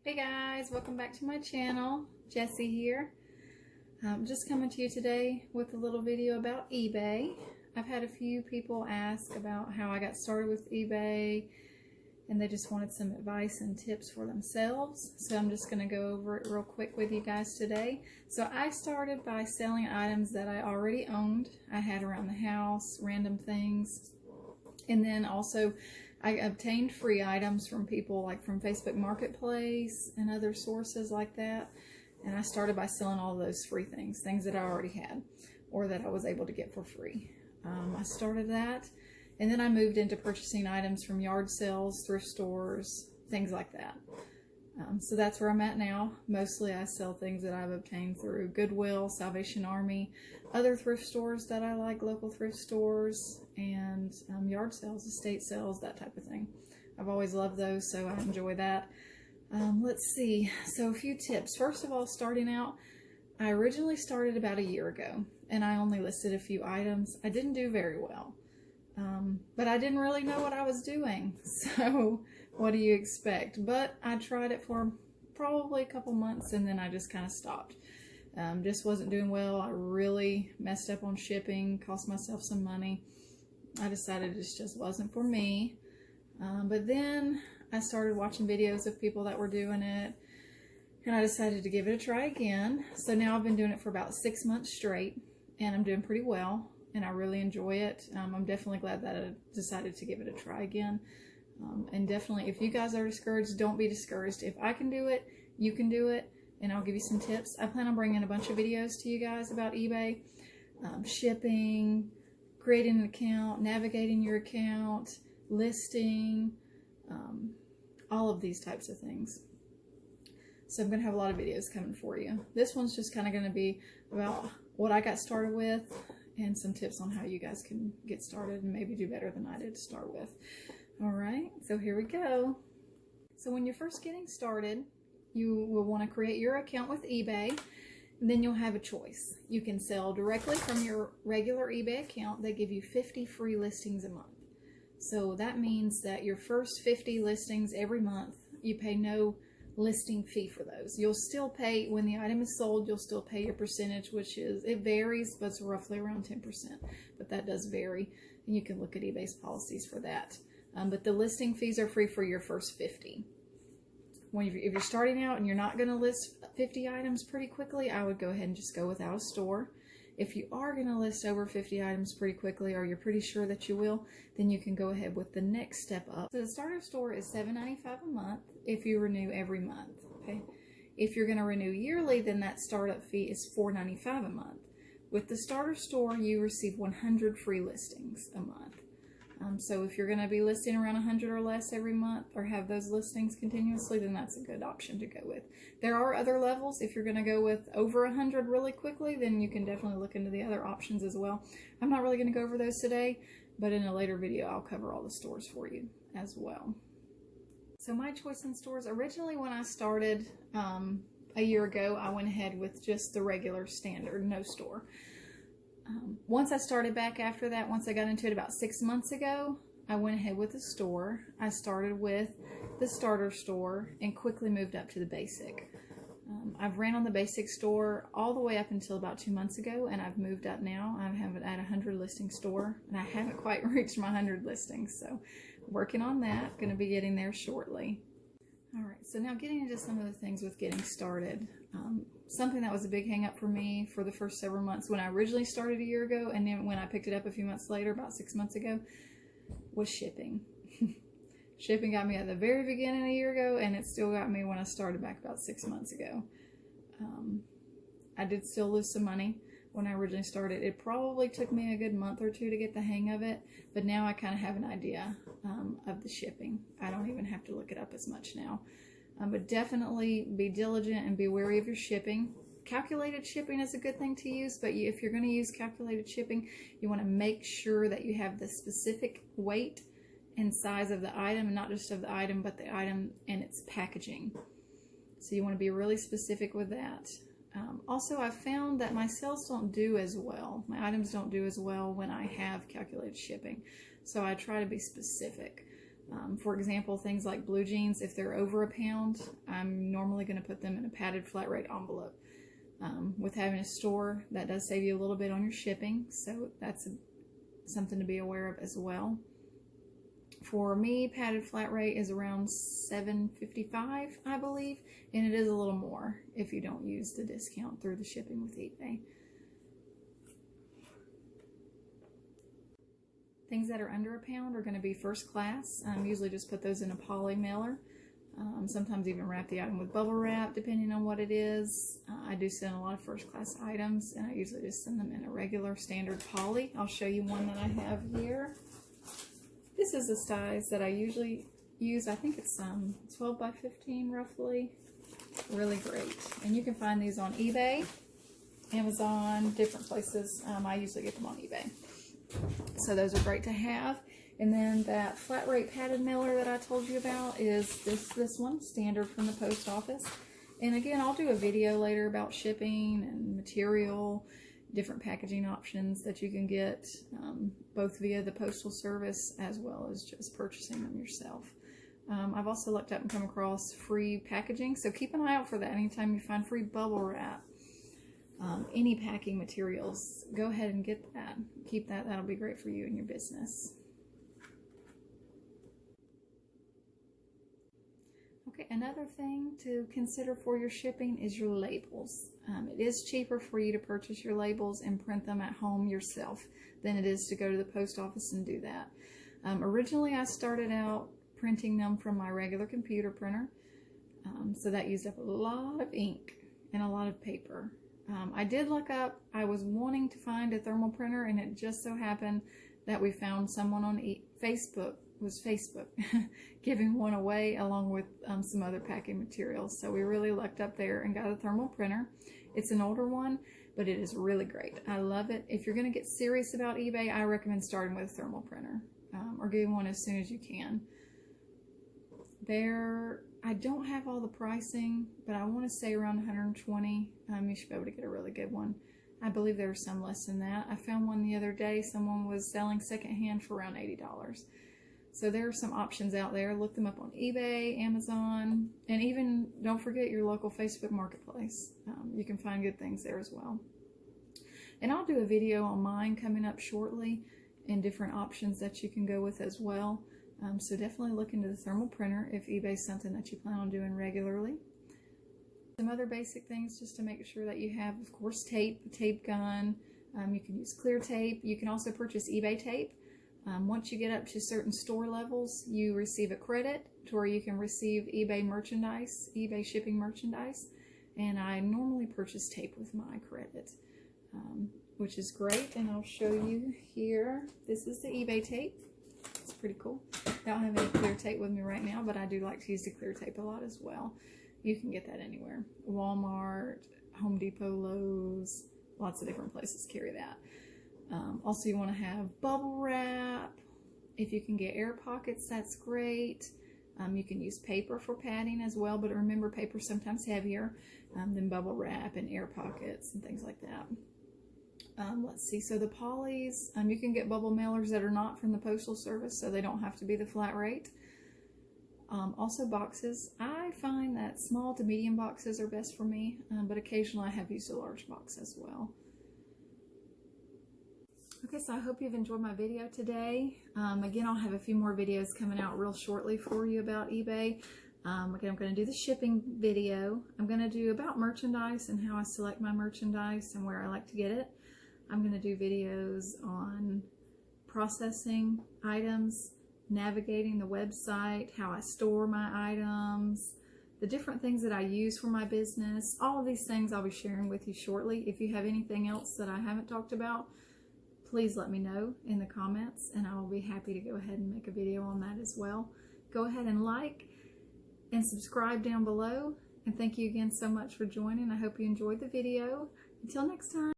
Hey guys, welcome back to my channel. Jessie here. I'm just coming to you today with a little video about eBay. I've had a few people ask about how I got started with eBay and they just wanted some advice and tips for themselves. So I'm just going to go over it real quick with you guys today. So I started by selling items that I already owned. I had around the house, random things. And then also I obtained free items from people like from Facebook Marketplace and other sources like that. And I started by selling all of those free things that I already had or that I was able to get for free. I started that, and then I moved into purchasing items from yard sales, thrift stores, things like that. So that's where I'm at now. Mostly I sell things that I've obtained through Goodwill, Salvation Army, other thrift stores that I like, local thrift stores, and yard sales, estate sales, that type of thing. I've always loved those, so I enjoy that. Let's see. So a few tips. First of all, starting out, I originally started about a year ago, and I only listed a few items. I didn't do very well, but I didn't really know what I was doing. So what do you expect? But I tried it for probably a couple months, and then I just kind of stopped. Just wasn't doing well. I really messed up on shipping, cost myself some money. I decided it just wasn't for me. But then I started watching videos of people that were doing it, and I decided to give it a try again. So now I've been doing it for about 6 months straight, and I'm doing pretty well, and I really enjoy it. I'm definitely glad that I decided to give it a try again. And definitely, if you guys are discouraged, don't be discouraged. If I can do it, you can do it, and I'll give you some tips. I plan on bringing a bunch of videos to you guys about eBay, shipping, creating an account, navigating your account, listing, all of these types of things. So I'm going to have a lot of videos coming for you. This one's just kind of going to be about what I got started with and some tips on how you guys can get started and maybe do better than I did to start with. All right, so here we go. So when you're first getting started, you will want to create your account with eBay, and then you'll have a choice. You can sell directly from your regular eBay account. They give you 50 free listings a month. So that means that your first 50 listings every month, you pay no listing fee for those. You'll still pay, when the item is sold, you'll still pay your percentage, which is, it varies, but it's roughly around 10%. But that does vary, and you can look at eBay's policies for that. But the listing fees are free for your first 50. If you're starting out and you're not going to list 50 items pretty quickly, I would go ahead and just go without a store. If you are going to list over 50 items pretty quickly, or you're pretty sure that you will, then you can go ahead with the next step up. So the starter store is $7.95 a month if you renew every month. Okay. If you're going to renew yearly, then that startup fee is $4.95 a month. With the starter store, you receive 100 free listings a month. So if you're going to be listing around 100 or less every month, or have those listings continuously, then that's a good option to go with. There are other levels. If you're going to go with over 100 really quickly, then you can definitely look into the other options as well. I'm not really going to go over those today, but in a later video, I'll cover all the stores for you as well. So my choice in stores, originally when I started a year ago, I went ahead with just the regular standard, no store. Once I started back after that, once I got into it about 6 months ago, I went ahead with the store. I started with the starter store and quickly moved up to the basic. I've ran on the basic store all the way up until about 2 months ago, and I've moved up now. I have it at 100 listing store, and I haven't quite reached my 100 listings, so working on that. Going to be getting there shortly. All right, so now getting into some of the things with getting started. Something that was a big hang up for me for the first several months when I originally started a year ago, and then when I picked it up a few months later, about 6 months ago, was shipping. Shipping got me at the very beginning a year ago, and it still got me when I started back about 6 months ago. I did still lose some money when I originally started. It probably took me a good month or two to get the hang of it, but now I kind of have an idea of the shipping. I don't even have to look it up as much now. But definitely be diligent and be wary of your shipping. Calculated shipping is a good thing to use, but if you're going to use calculated shipping, you want to make sure that you have the specific weight and size of the item, and not just of the item, but the item and its packaging. So you want to be really specific with that. Also, I've found that my sales don't do as well. My items don't do as well when I have calculated shipping. So I try to be specific. For example, things like blue jeans, if they're over a pound, I'm normally going to put them in a padded flat rate envelope. With having a store, that does save you a little bit on your shipping, so that's something to be aware of as well. For me, padded flat rate is around $7.55, I believe, and it is a little more if you don't use the discount through the shipping with eBay. Things that are under a pound are going to be first class. Usually just put those in a poly mailer. Sometimes even wrap the item with bubble wrap, depending on what it is. I do send a lot of first class items, and I usually just send them in a regular standard poly. I'll show you one that I have here. This is a size that I usually use. I think it's 12 by 15 roughly. Really great. And you can find these on eBay, Amazon, different places. I usually get them on eBay. So those are great to have. And then that flat rate padded mailer that I told you about is this one, standard from the post office. And again, I'll do a video later about shipping and material, different packaging options that you can get, both via the postal service as well as just purchasing them yourself. I've also looked up and come across free packaging, so keep an eye out for that. Anytime you find free bubble wrap, any packing materials, go ahead and get that. Keep that. That'll be great for you and your business. Okay, another thing to consider for your shipping is your labels. It is cheaper for you to purchase your labels and print them at home yourself than it is to go to the post office and do that. Originally, I started out printing them from my regular computer printer, so that used up a lot of ink and a lot of paper. I did look up, I was wanting to find a thermal printer, and it just so happened that we found someone on Facebook giving one away along with some other packing materials. So we really lucked up there and got a thermal printer. It's an older one, but it is really great. I love it. If you're going to get serious about eBay, I recommend starting with a thermal printer, or getting one as soon as you can. I don't have all the pricing, but I want to say around 120. You should be able to get a really good one. I believe there were some less than that. I found one the other day. Someone was selling secondhand for around $80. So there are some options out there. Look them up on eBay, Amazon, and even don't forget your local Facebook Marketplace. You can find good things there as well. And I'll do a video on mine coming up shortly and different options that you can go with as well. So definitely look into the thermal printer if eBay is something that you plan on doing regularly. Some other basic things just to make sure that you have, of course, tape, a tape gun. You can use clear tape. You can also purchase eBay tape. Once you get up to certain store levels, you receive a credit to where you can receive eBay merchandise, eBay shipping merchandise. And I normally purchase tape with my credit, which is great. And I'll show you here. This is the eBay tape. It's pretty cool. I don't have any clear tape with me right now, but I do like to use the clear tape a lot as well. You can get that anywhere. Walmart, Home Depot, Lowe's, lots of different places carry that. Also, you want to have bubble wrap. If you can get air pockets, that's great. You can use paper for padding as well, but remember, paper's sometimes heavier than bubble wrap and air pockets and things like that. Let's see, so the polys, you can get bubble mailers that are not from the Postal Service, so they don't have to be the flat rate. Also boxes. I find that small to medium boxes are best for me, but occasionally I have used a large box as well. Okay, so I hope you've enjoyed my video today. Again, I'll have a few more videos coming out real shortly for you about eBay. Again, I'm going to do the shipping video. I'm going to do about merchandise and how I select my merchandise and where I like to get it. I'm going to do videos on processing items, navigating the website, how I store my items, the different things that I use for my business. All of these things I'll be sharing with you shortly. If you have anything else that I haven't talked about, please let me know in the comments, and I will be happy to go ahead and make a video on that as well. Go ahead and like and subscribe down below, and thank you again so much for joining. I hope you enjoyed the video. Until next time.